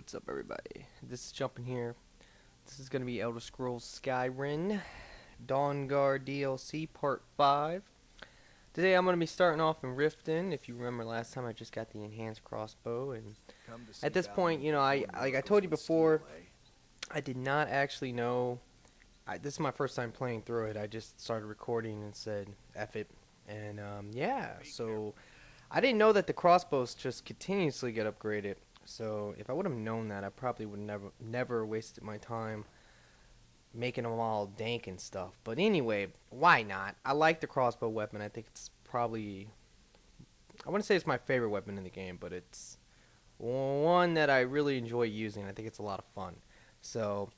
What's up, everybody? This is Jumpin' here. This is going to be Elder Scrolls Skyrim DAWNGUARD DLC Part 5. Today I'm going to be starting off in Riften. If you remember last time, I just got the enhanced crossbow, and at this point, you know, like I told you before, I did not actually know. This is my first time playing through it. I just started recording and said F it, and yeah. So I didn't know that the crossbows just continuously get upgraded. So if I would have known that, I probably would never wasted my time making them all dank and stuff. But anyway, why not? I like the crossbow weapon. I think it's probably, I wouldn't say it's my favorite weapon in the game, but it's one that I really enjoy using. I think it's a lot of fun. So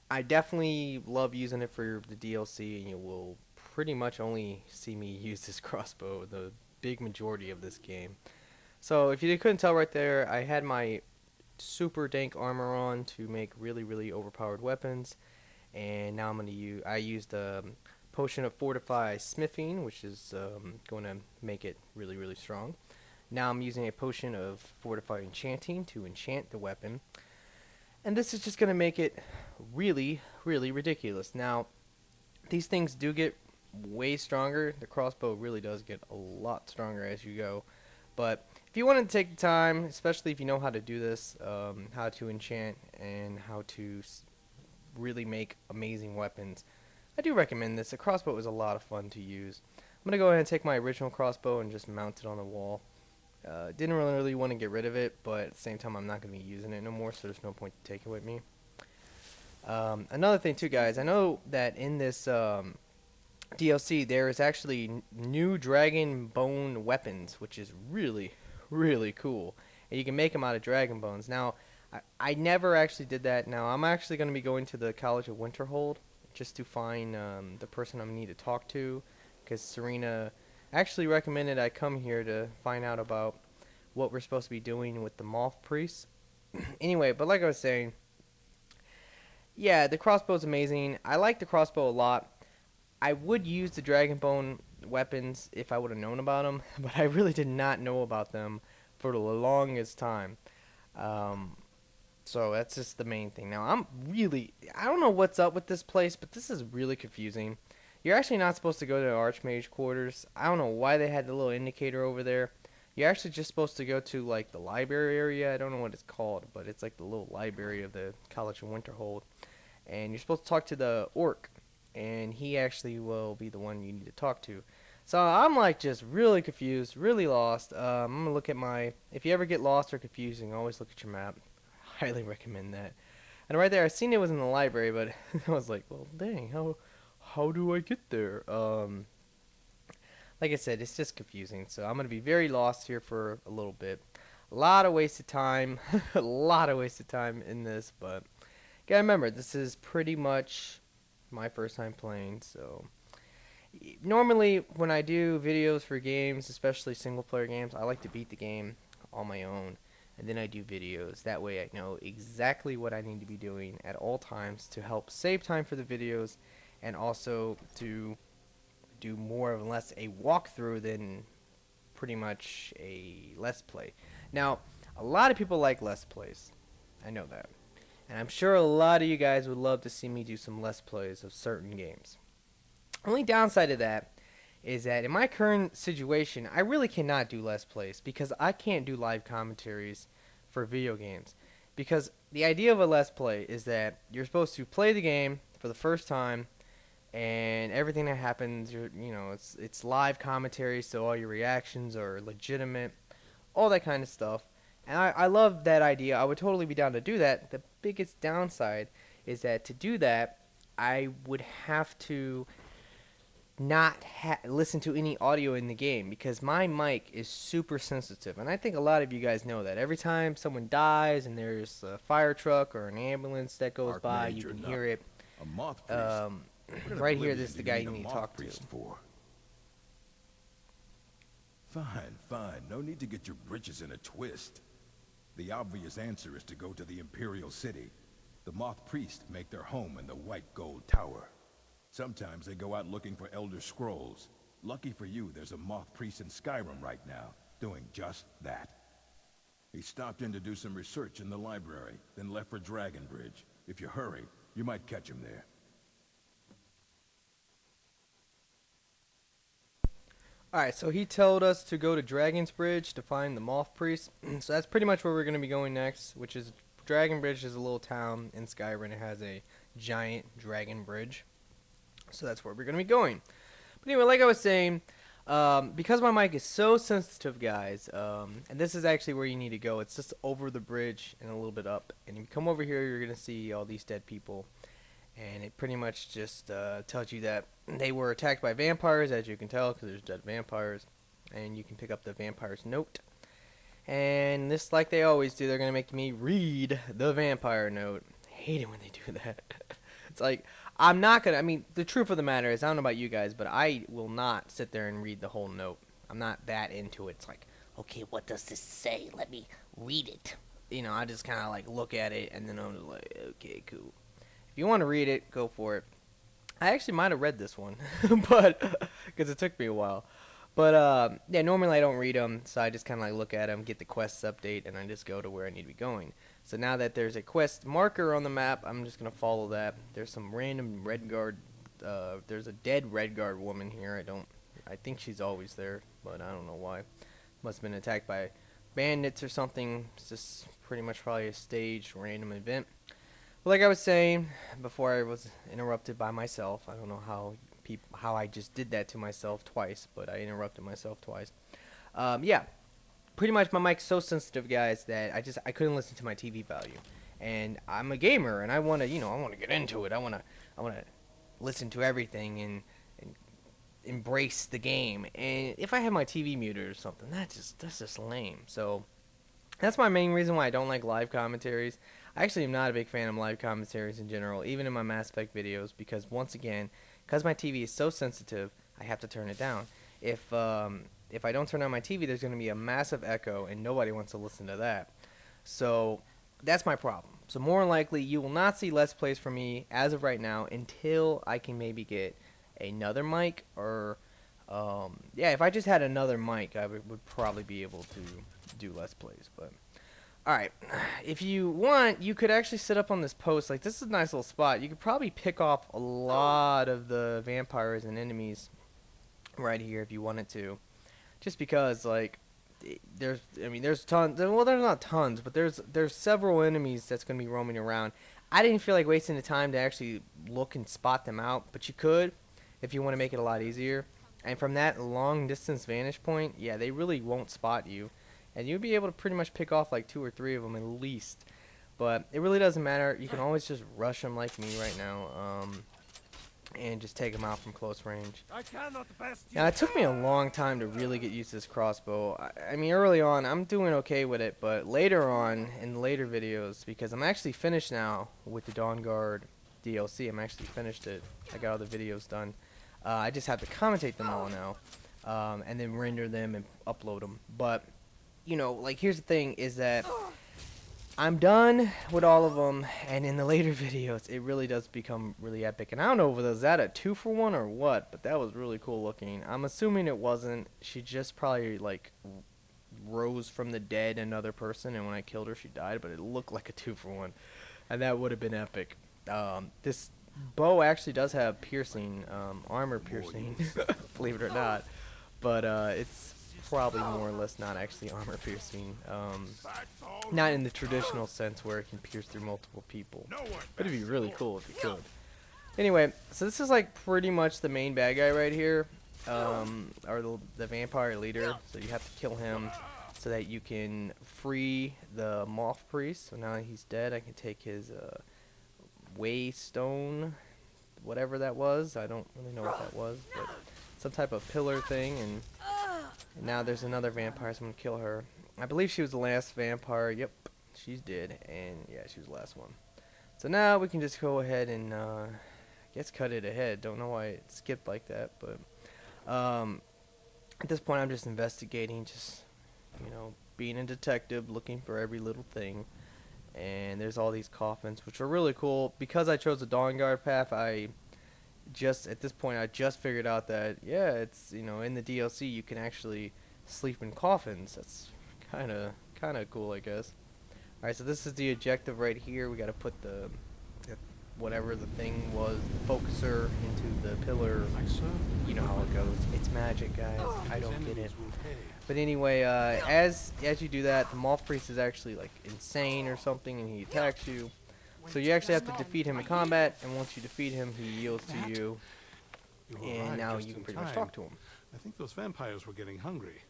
I definitely love using it for the DLC, and you will pretty much only see me use this crossbow the big majority of this game. So if you couldn't tell right there, I had my super dank armor on to make really overpowered weapons, and now I'm gonna use. I used a potion of fortify smithing, which is going to make it really strong. Now I'm using a potion of fortify enchanting to enchant the weapon, and this is just gonna make it really ridiculous. Now these things do get way stronger. The crossbow really does get a lot stronger as you go, but if you want to take the time, especially if you know how to do this, how to enchant and how to really make amazing weapons, I do recommend this. The crossbow is a lot of fun to use. I'm going to go ahead and take my original crossbow and just mount it on the wall. Didn't really want to get rid of it, but at the same time I'm not going to be using it no more, so there's no point to take it with me. Another thing too, guys, I know that in this DLC there is actually new dragon bone weapons, which is really cool, and you can make them out of dragon bones. Now I never actually did that. Now I'm actually going to be going to the College of Winterhold just to find the person I need to talk to, because Serena actually recommended I come here to find out about what we're supposed to be doing with the Moth Priest. Anyway, but like I was saying, yeah, the crossbow is amazing. I like the crossbow a lot. I would use the dragon bone weapons if I would have known about them, but I really did not know about them for the longest time. So that's just the main thing. Now I don't know what's up with this place, but this is really confusing. You're actually not supposed to go to the Archmage quarters. I don't know why they had the little indicator over there. You're actually just supposed to go to like the library area. I don't know what it's called, but it's like the little library of the College of Winterhold, and you're supposed to talk to the orc, and he actually will be the one you need to talk to. So I'm like just really confused, really lost. I'm going to look at my, if you ever get lost or confusing, always look at your map. Highly recommend that. And right there, I seen it was in the library, but I was like, well, dang, how do I get there? Like I said, it's just confusing. So I'm going to be very lost here for a little bit. A lot of wasted time, a lot of wasted time in this, but gotta remember, this is pretty much my first time playing. So normally when I do videos for games, especially single player games, I like to beat the game on my own, and then I do videos. That way I know exactly what I need to be doing at all times to help save time for the videos, and also to do more or less a walkthrough than pretty much a let's play. Now a lot of people like let's plays, I know that, and I'm sure a lot of you guys would love to see me do some let's plays of certain games. Only downside of that is that in my current situation, I really cannot do let's plays because I can't do live commentaries for video games. Because the idea of a let's play is that you're supposed to play the game for the first time, and everything that happens, it's live commentary, so all your reactions are legitimate, all that kind of stuff. And I love that idea. I would totally be down to do that. The biggest downside is that to do that, I would have to not listen to any audio in the game, because my mic is super sensitive, and I think a lot of you guys know that. Every time someone dies and there's a fire truck or an ambulance that goes by, you can hear it. A Moth Priest. Right here, this is the guy you need to talk to. For? Fine. No need to get your britches in a twist. The obvious answer is to go to the Imperial City. The Moth Priest make their home in the White Gold Tower. Sometimes they go out looking for Elder Scrolls. Lucky for you, there's a Moth Priest in Skyrim right now, doing just that. He stopped in to do some research in the library, then left for Dragon Bridge. If you hurry, you might catch him there. Alright, so he told us to go to Dragon's Bridge to find the Moth Priest. So that's pretty much where we're going to be going next, which is Dragon Bridge is a little town in Skyrim. It has a giant dragon bridge. So that's where we're going to be going. But anyway, like I was saying, because my mic is so sensitive, guys, and this is actually where you need to go. It's just over the bridge and a little bit up. And if you come over here, you're going to see all these dead people. And it pretty much just tells you that they were attacked by vampires, as you can tell, because there's dead vampires. And you can pick up the vampire's note. And this, like they always do, they're going to make me read the vampire note. I hate it when they do that. It's like, I'm not going to, I mean, the truth of the matter is, I don't know about you guys, but I will not sit there and read the whole note. I'm not that into it. It's like, okay, what does this say? Let me read it. You know, I just kind of like look at it, and then I'm just like, okay, cool. If you want to read it, go for it. I actually might have read this one, but because it took me a while. But yeah, normally I don't read them, so I just kind of like look at them, get the quests update, and I just go to where I need to be going. So now that there's a quest marker on the map, I'm just gonna follow that. There's some random Redguard. There's a dead Redguard woman here. I think she's always there, but I don't know why. Must have been attacked by bandits or something. It's just pretty much probably a staged random event. Well, like I was saying before, I was interrupted by myself. I don't know how I just did that to myself twice, but I interrupted myself twice. Yeah, pretty much my mic's so sensitive, guys, that I couldn't listen to my TV value. And I'm a gamer, and I want to get into it. I want to listen to everything and embrace the game. And if I have my TV muted or something, that's just lame. So that's my main reason why I don't like live commentaries. I actually am not a big fan of live commentaries in general, even in my Mass Effect videos, because once again, because my TV is so sensitive, I have to turn it down. If I don't turn on my TV, there's going to be a massive echo, and nobody wants to listen to that. So that's my problem. So more than likely, you will not see Let's Plays from me as of right now until I can maybe get another mic, or yeah, if I just had another mic, I would probably be able to do Let's Plays. But alright, if you want, you could actually sit up on this post. Like, this is a nice little spot. You could probably pick off a lot of the vampires and enemies right here if you wanted to. Just because, like, there's tons. Well, there's not tons, but there's several enemies that's going to be roaming around. I didn't feel like wasting the time to actually look and spot them out, but you could if you want to make it a lot easier. And from that long distance vantage point, yeah, they really won't spot you. And you'll be able to pretty much pick off like 2 or 3 of them at least. But it really doesn't matter. You can always just rush them like me right now. And just take them out from close range. Now, it took me a long time to really get used to this crossbow. I mean, early on, I'm doing okay with it. But later on, in the later videos, because I'm actually finished now with the DAWNGUARD DLC. I'm actually finished it. I got all the videos done. I just have to commentate them all now. And then render them and upload them. But you know, like, here's the thing, is that I'm done with all of them, and in the later videos, it really does become really epic. And I don't know if was that a 2-for-1 or what, but that was really cool looking. I'm assuming it wasn't. She just probably, like, rose from the dead another person, and when I killed her, she died, but it looked like a 2-for-1, and that would have been epic. This bow actually does have piercing, armor piercing, believe it or not, but it's probably more or less not actually armor piercing, not in the traditional sense where it can pierce through multiple people, but it'd be really cool if it could. Anyway, so this is like pretty much the main bad guy right here, or the vampire leader, so you have to kill him so that you can free the Moth Priest. So now he's dead, I can take his waystone, whatever that was. I don't really know what that was, but some type of pillar thing, and now there's another vampire, so I'm going to kill her. I believe she was the last vampire. Yep, she's dead, and yeah, she was the last one. So now we can just go ahead and, I guess, cut it ahead. Don't know why it skipped like that, but at this point I'm just investigating, just, you know, being a detective, looking for every little thing. And there's all these coffins, which are really cool. Because I chose the DAWNGUARD path, at this point I just figured out that, yeah, it's, you know, in the DLC you can actually sleep in coffins. That's kind of kind of cool, I guess. Alright, so this is the objective right here. We got to put the whatever the thing was, the focuser into the pillar. You know how it goes. It's magic, guys. I don't get it. But anyway, as you do that, the Moth Priest is actually like insane or something, and he attacks you. So you actually have to defeat him in combat, and once you defeat him, he yields to you, and now you can pretty much talk to him. I think those vampires were getting hungry.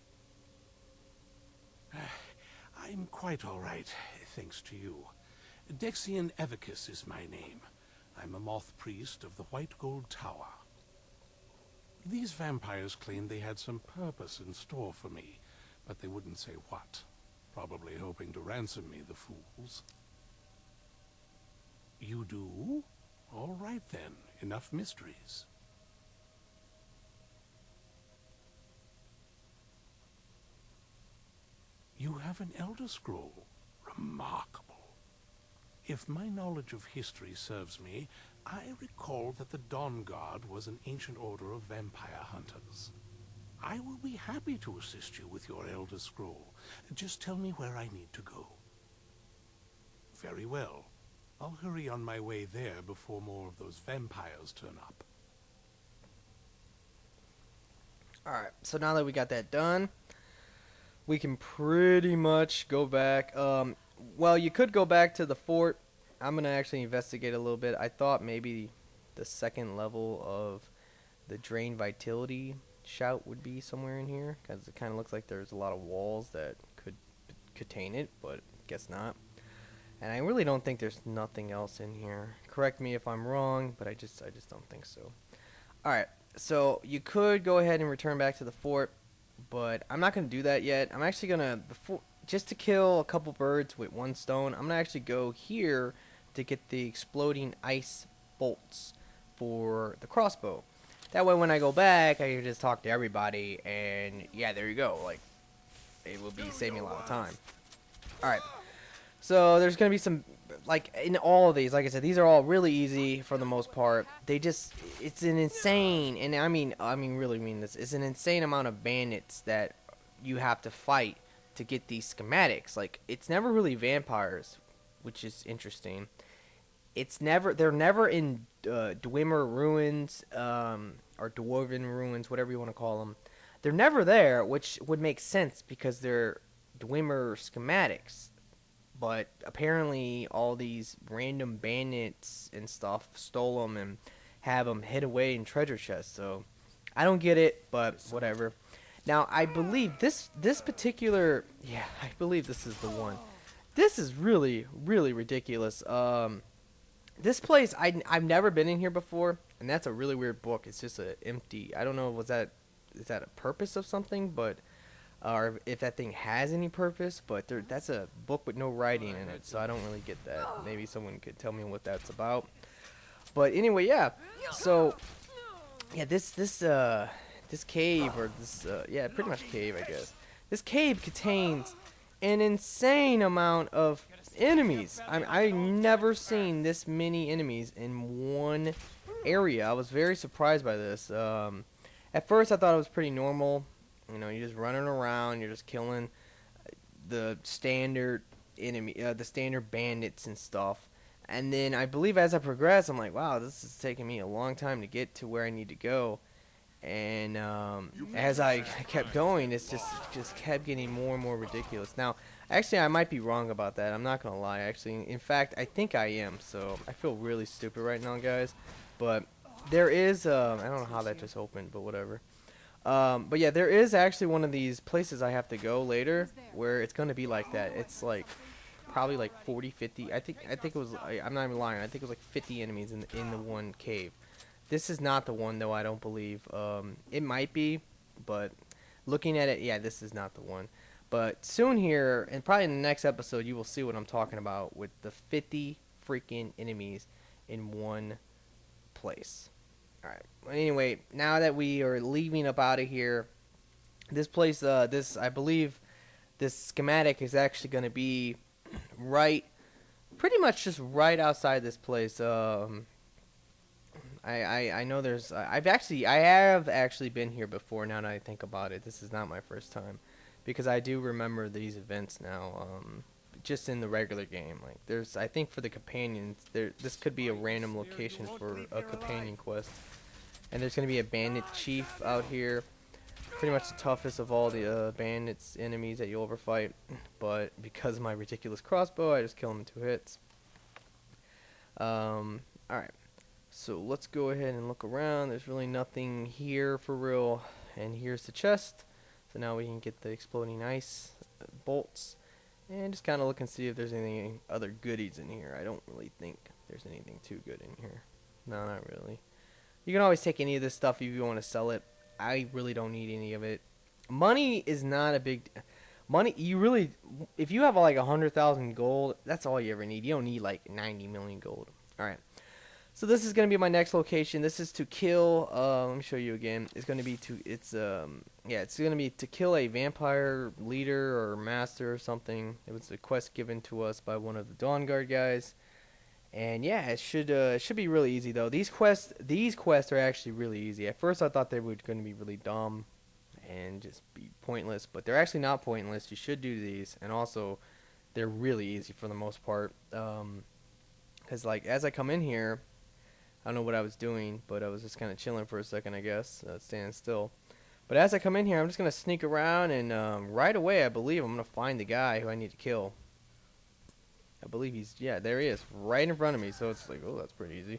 I'm quite all right, thanks to you. Dexian Evicus is my name. I'm a Moth Priest of the White Gold Tower. These vampires claimed they had some purpose in store for me, but they wouldn't say what. Probably hoping to ransom me, the fools. You do? All right then, enough mysteries. You have an Elder Scroll. Remarkable. If my knowledge of history serves me, I recall that the Dawnguard was an ancient order of vampire hunters. I will be happy to assist you with your Elder Scroll. Just tell me where I need to go. Very well. I'll hurry on my way there before more of those vampires turn up. Alright, so now that we got that done, we can pretty much go back. Well, you could go back to the fort. I'm going to actually investigate a little bit. I thought maybe the second level of the Drain Vitality shout would be somewhere in here, because it kind of looks like there's a lot of walls that could contain it, but guess not. And I really don't think there's nothing else in here. Correct me if I'm wrong, but I just don't think so. Alright, so you could go ahead and return back to the fort, but I'm not going to do that yet. I'm actually going to, just to kill a couple birds with one stone, I'm going to actually go here to get the exploding ice bolts for the crossbow. That way when I go back, I can just talk to everybody, and yeah, there you go. Like, it will be saving me a lot of time. Alright, so there's going to be some, like, in all of these, like I said, these are all really easy for the most part. They just, it's an insane, and I really mean this, it's an insane amount of bandits that you have to fight to get these schematics. Like, it's never really vampires, which is interesting. They're never in Dwemer ruins, or Dwarven ruins, whatever you want to call them. They're never there, which would make sense because they're Dwemer schematics. But apparently all these random bandits and stuff stole them and have them hid away in treasure chests. So I don't get it, but whatever. Now I believe this particular, yeah, I believe this is the one. This is really, really ridiculous. This place, I've never been in here before, and that's a really weird book. It's just a empty. I don't know, is that a purpose of something, but or if that thing has any purpose, but that's a book with no writing in it, so I don't really get that. Maybe someone could tell me what that's about. But anyway, yeah. So yeah, this cave, or this yeah, pretty much cave, I guess. This cave contains an insane amount of enemies. I've never seen this many enemies in one area. I was very surprised by this. At first I thought it was pretty normal. You know, you're just running around, you're just killing the standard enemy, the standard bandits and stuff. And then I believe as I progress, I'm like, wow, this is taking me a long time to get to where I need to go. And as I kept going, it's just kept getting more and more ridiculous. Now, actually, I might be wrong about that. I'm not gonna lie. Actually, in fact, I think I am. So I feel really stupid right now, guys. But there is, I don't know how that just opened, but whatever. But yeah, there is actually one of these places I have to go later where it's gonna be like that. It's like probably like 40, 50. I think it was. I'm not even lying. I think it was like 50 enemies in the one cave. This is not the one, though, I don't believe. It might be, but looking at it, yeah, this is not the one. But soon here, and probably in the next episode, you will see what I'm talking about with the 50 freaking enemies in one place. Alright, anyway, now that we are leaving up out of here, this place, I believe this schematic is actually going to be pretty much just right outside this place. I know there's I have actually been here before. Now that I think about it, this is not my first time. because I do remember these events now. Just in the regular game, like there's, I think for the companions, this could be a random location for a companion quest. And there's gonna be a bandit chief out here, pretty much the toughest of all the bandits enemies that you'll ever fight. But because of my ridiculous crossbow, I just kill him in 2 hits. Alright, so let's go ahead and look around. There's really nothing here for real. And here's the chest. So now we can get the exploding ice bolts. And just kind of look and see if there's any other goodies in here. I don't really think there's anything too good in here. No, not really. You can always take any of this stuff if you want to sell it. I really don't need any of it. Money is not a big... Money, you really... If you have like 100,000 gold, that's all you ever need. You don't need like 90 million gold. Alright. So this is going to be my next location. This is to kill... let me show you again. It's going to be to... It's going to be to kill a vampire leader or master or something. It was a quest given to us by one of the DAWNGUARD guys. And yeah, it should be really easy though. These quests are actually really easy. At first I thought they were going to be really dumb and just be pointless, but they're actually not pointless. You should do these, and also they're really easy for the most part. Cause like as I come in here, I don't know what I was doing, but I was just kind of chilling for a second, I guess, standing still. But as I come in here, I'm just gonna sneak around, and right away I believe I'm gonna find the guy who I need to kill. I believe he's, yeah, there he is, right in front of me. So it's like, oh, that's pretty easy.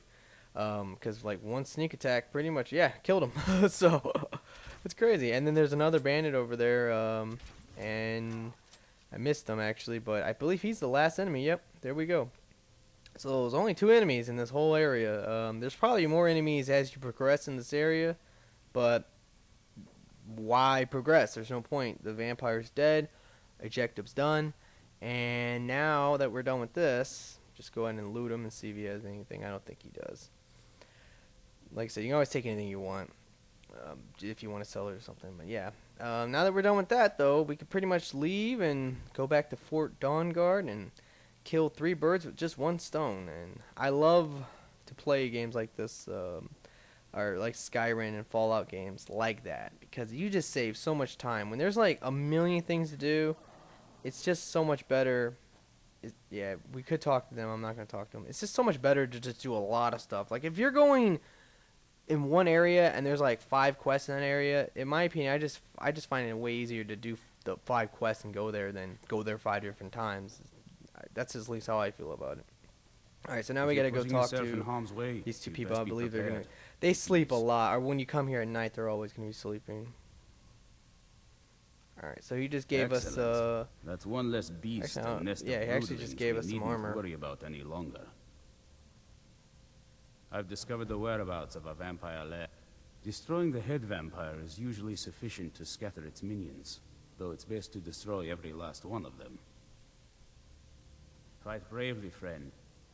Because like one sneak attack, pretty much, yeah, killed him. So it's crazy. And then there's another bandit over there, and I missed him actually, but I believe he's the last enemy. Yep, there we go. So there's only 2 enemies in this whole area. There's probably more enemies as you progress in this area, but why progress? There's no point. The vampire's dead, objective's done. And now that we're done with this, just go ahead and loot him and see if he has anything. I don't think he does. Like I said, you can always take anything you want, if you want to sell it or something. But yeah, now that we're done with that, though, we can pretty much leave and go back to Fort DAWNGUARD and kill 3 birds with just 1 stone. And I love to play games like this, or like Skyrim and Fallout games like that, because you just save so much time. When there's like a million things to do, it's just so much better. Yeah, we could talk to them. I'm not going to talk to them. It's just so much better to just do a lot of stuff. Like, if you're going in one area and there's like 5 quests in that area, in my opinion, I just find it way easier to do the 5 quests and go there than go there 5 different times. That's at least how I feel about it. All right, so now we got to go talk to these 2 people. I believe they're going to... They sleep a lot. Or when you come here at night, they're always going to be sleeping. Alright, so he just gave us that's one less beast. Yeah, he actually just gave us some armor. Worry about any longer. I've discovered the whereabouts of a vampire lair. Destroying the head vampire is usually sufficient to scatter its minions, though it's best to destroy every last one of them. Fight bravely, friend.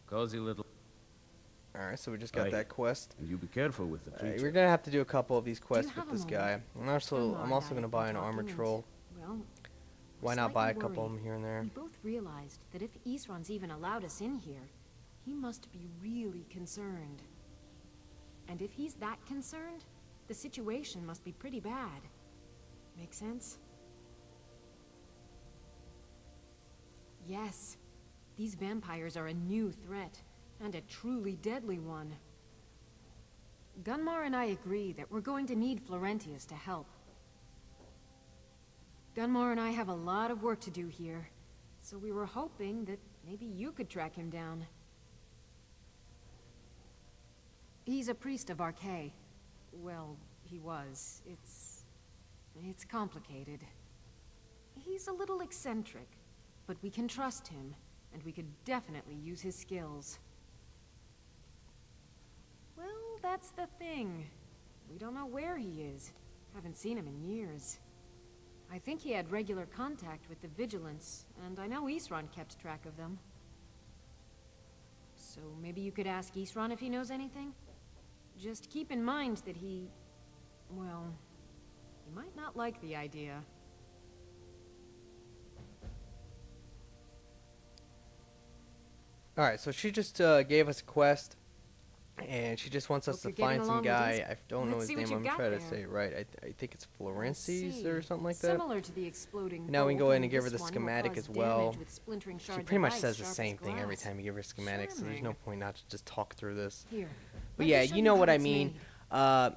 Cozy little... Alright, so we just got that quest. And you be careful with the creature. We're gonna have to do a couple of these quests with this guy. I'm also gonna buy an armor troll. Well, why not buy a couple of them here and there? We both realized that if Isran's even allowed us in here, he must be really concerned. And if he's that concerned, the situation must be pretty bad. Make sense? Yes. These vampires are a new threat, and a truly deadly one. Gunmar and I agree that we're going to need Florentius to help. Gunmar and I have a lot of work to do here, so we were hoping that maybe you could track him down. He's a priest of Archay. Well, he was. It's complicated. He's a little eccentric, but we can trust him, and we could definitely use his skills. Well, that's the thing. We don't know where he is. Haven't seen him in years. I think he had regular contact with the Vigilance, and I know Isran kept track of them. So maybe you could ask Isran if he knows anything? Just keep in mind that he... well, he might not like the idea. Alright, so she just gave us a quest. and she just wants us Hope to you're getting find some along with guy. these. I don't know Let's his see what name. you've I'm got trying to there. say it right. I think it's Florences or something like that. Similar to the exploding Now we can go bolt, ahead and give her this the one will schematic cause as well. damage with splintering She shards pretty of much ice says the sharp as same thing every glass. time you give her schematics, so there's no point not to just talk through this. Here, But let me yeah, show you know how what I it's mean. made.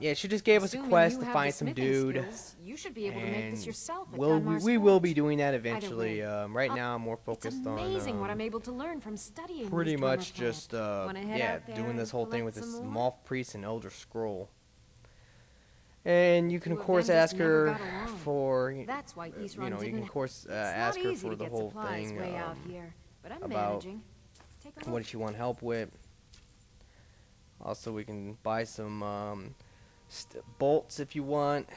Yeah, she just gave us a Assuming quest you to have find the some smithing dude, skills, you should be able to make this and yourself at we Gunmar's will Forge. be doing that Either eventually. way, Right now, I'm more It's focused amazing on what I'm able to learn from studying pretty these much Drummer just plants. Wanna head yeah, out there doing this and whole thing with collect this some more? Moth Priest and Elder Scroll. And you can Two of of course them just ask never her got along. for That's why East you Run know, you can didn't. of course It's ask not her easy for to the get whole supplies thing way out here, but I'm about managing. Take a what look. does she want help with. Also, we can buy some bolts if you want.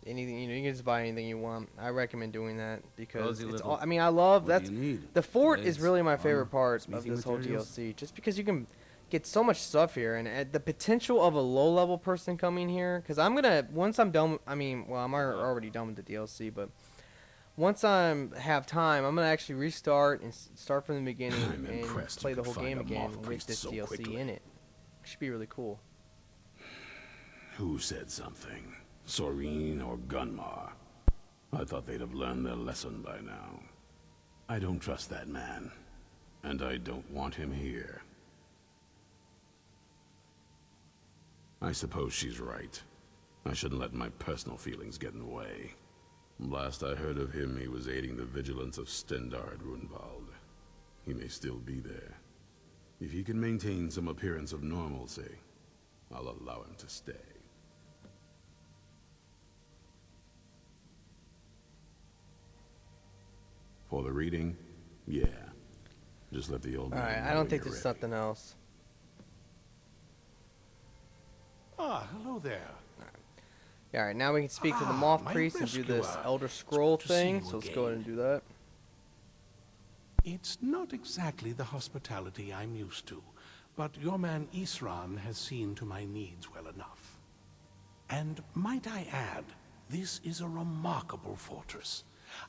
Anything, you know, you can just buy anything you want. I recommend doing that because Cozy it's little- all, I mean, I love What that's do you need? the fort is Blades, really my armor, favorite part of smithing this whole materials? DLC, just because you can get so much stuff here, and the potential of a low-level person coming here, because I'm gonna once I'm done. I mean, well, I'm already done with the DLC, but once I have time, I'm gonna actually restart and start from the beginning I'm and impressed play you the could whole find game a again Moth with Priest this so DLC quickly. in it. Should be really cool. Who said something? Soreen or Gunmar? I thought they'd have learned their lesson by now. I don't trust that man, and I don't want him here. I suppose she's right. I shouldn't let my personal feelings get in the way. Last I heard of him, he was aiding the vigilance of Stendard Runvald. He may still be there. If he can maintain some appearance of normalcy, I'll allow him to stay. For the reading? Yeah. Just let the old man Alright, know I don't when think you're there's ready. something else. Ah, hello there. Alright, now we can speak to the Moth my Priest and do this rescuer. Elder Scroll It's good to see thing, you so let's go ahead and again. do that. It's not exactly the hospitality I'm used to, but your man Isran has seen to my needs well enough. And might I add, this is a remarkable fortress.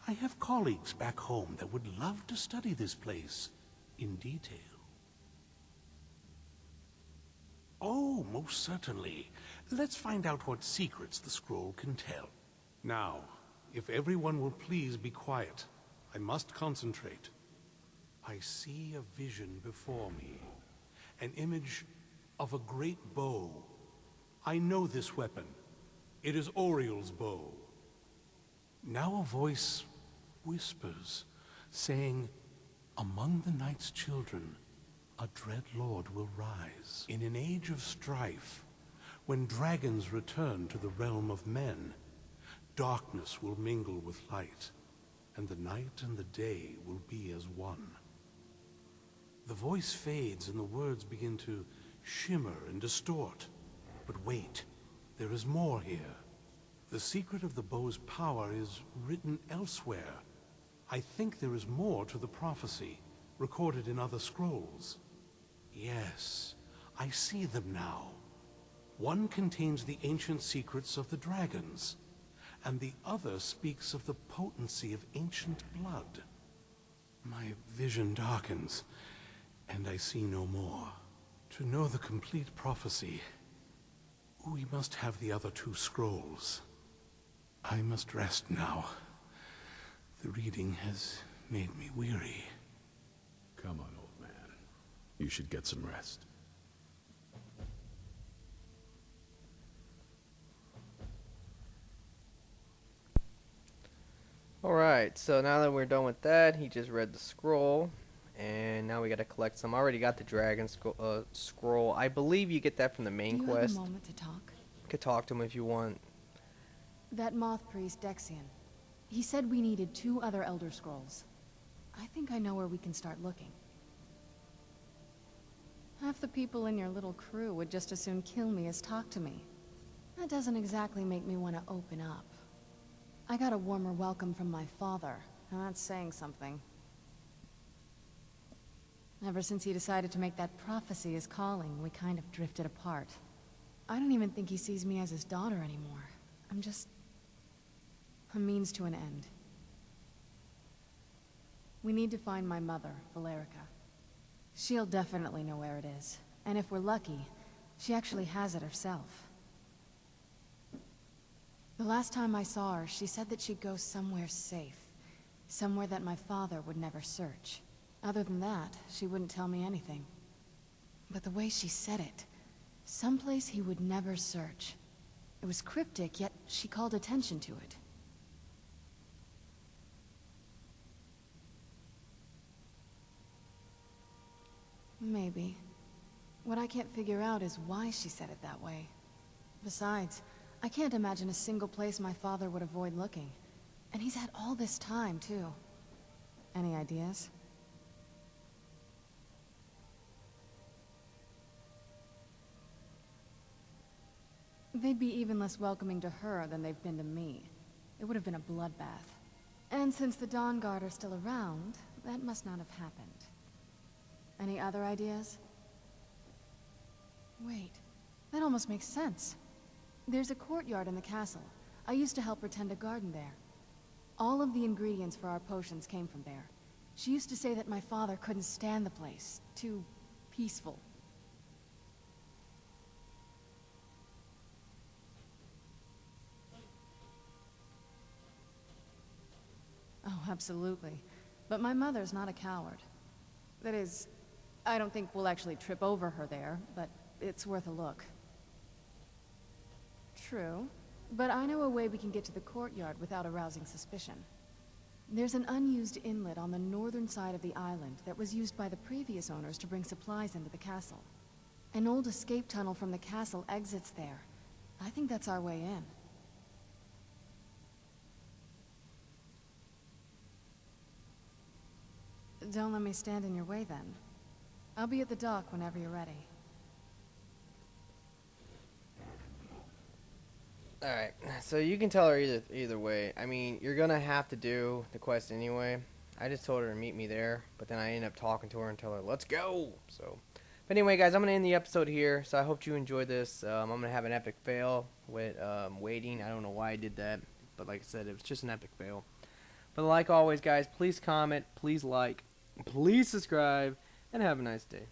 I have colleagues back home that would love to study this place in detail. Oh, most certainly. Let's find out what secrets the scroll can tell. Now, if everyone will please be quiet, I must concentrate. I see a vision before me, an image of a great bow. I know this weapon. It is Oriel's bow. Now a voice whispers, saying, among the night's children, a dread lord will rise. In an age of strife, when dragons return to the realm of men, darkness will mingle with light, and the night and the day will be as one. The voice fades and the words begin to shimmer and distort. But wait, there is more here. The secret of the bow's power is written elsewhere. I think there is more to the prophecy, recorded in other scrolls. Yes, I see them now. One contains the ancient secrets of the dragons, and the other speaks of the potency of ancient blood. My vision darkens, and I see no more. To know the complete prophecy, we must have the other two scrolls. I must rest now. The reading has made me weary. Come on, old man. You should get some rest. Alright, so now that we're done with that, he just read the scroll. And now we gotta collect some. I already got the dragon scroll. I believe you get that from the main Do you quest. have a moment to talk? You could talk to him if you want. That Moth Priest, Dexian. He said we needed 2 other Elder Scrolls. I think I know where we can start looking. Half the people in your little crew would just as soon kill me as talk to me. That doesn't exactly make me want to open up. I got a warmer welcome from my father, and that's saying something. Ever since he decided to make that prophecy his calling, we kind of drifted apart. I don't even think he sees me as his daughter anymore. I'm just a means to an end. We need to find my mother, Valerica. She'll definitely know where it is. And if we're lucky, she actually has it herself. The last time I saw her, she said that she'd go somewhere safe. Somewhere that my father would never search. Other than that, she wouldn't tell me anything. But the way she said it, someplace he would never search. It was cryptic, yet she called attention to it. Maybe. What I can't figure out is why she said it that way. Besides, I can't imagine a single place my father would avoid looking. And he's had all this time, too. Any ideas? They'd be even less welcoming to her than they've been to me. It would have been a bloodbath. And since the Dawnguard are still around, that must not have happened. Any other ideas? Wait, that almost makes sense. There's a courtyard in the castle. I used to help her tend a garden there. All of the ingredients for our potions came from there. She used to say that my father couldn't stand the place. Too peaceful. Oh, absolutely. But my mother's not a coward. That is, I don't think we'll actually trip over her there, but it's worth a look. True, but I know a way we can get to the courtyard without arousing suspicion. There's an unused inlet on the northern side of the island that was used by the previous owners to bring supplies into the castle. An old escape tunnel from the castle exits there. I think that's our way in. Don't let me stand in your way, then. I'll be at the dock whenever you're ready. Alright, so you can tell her either way. I mean, you're gonna have to do the quest anyway. I just told her to meet me there, but then I ended up talking to her and tell her, let's go! So, but anyway, guys, I'm gonna end the episode here. So I hope you enjoyed this. I'm gonna have an epic fail with waiting. I don't know why I did that, but like I said, it was just an epic fail. But like always, guys, please comment, please like, please subscribe, and have a nice day.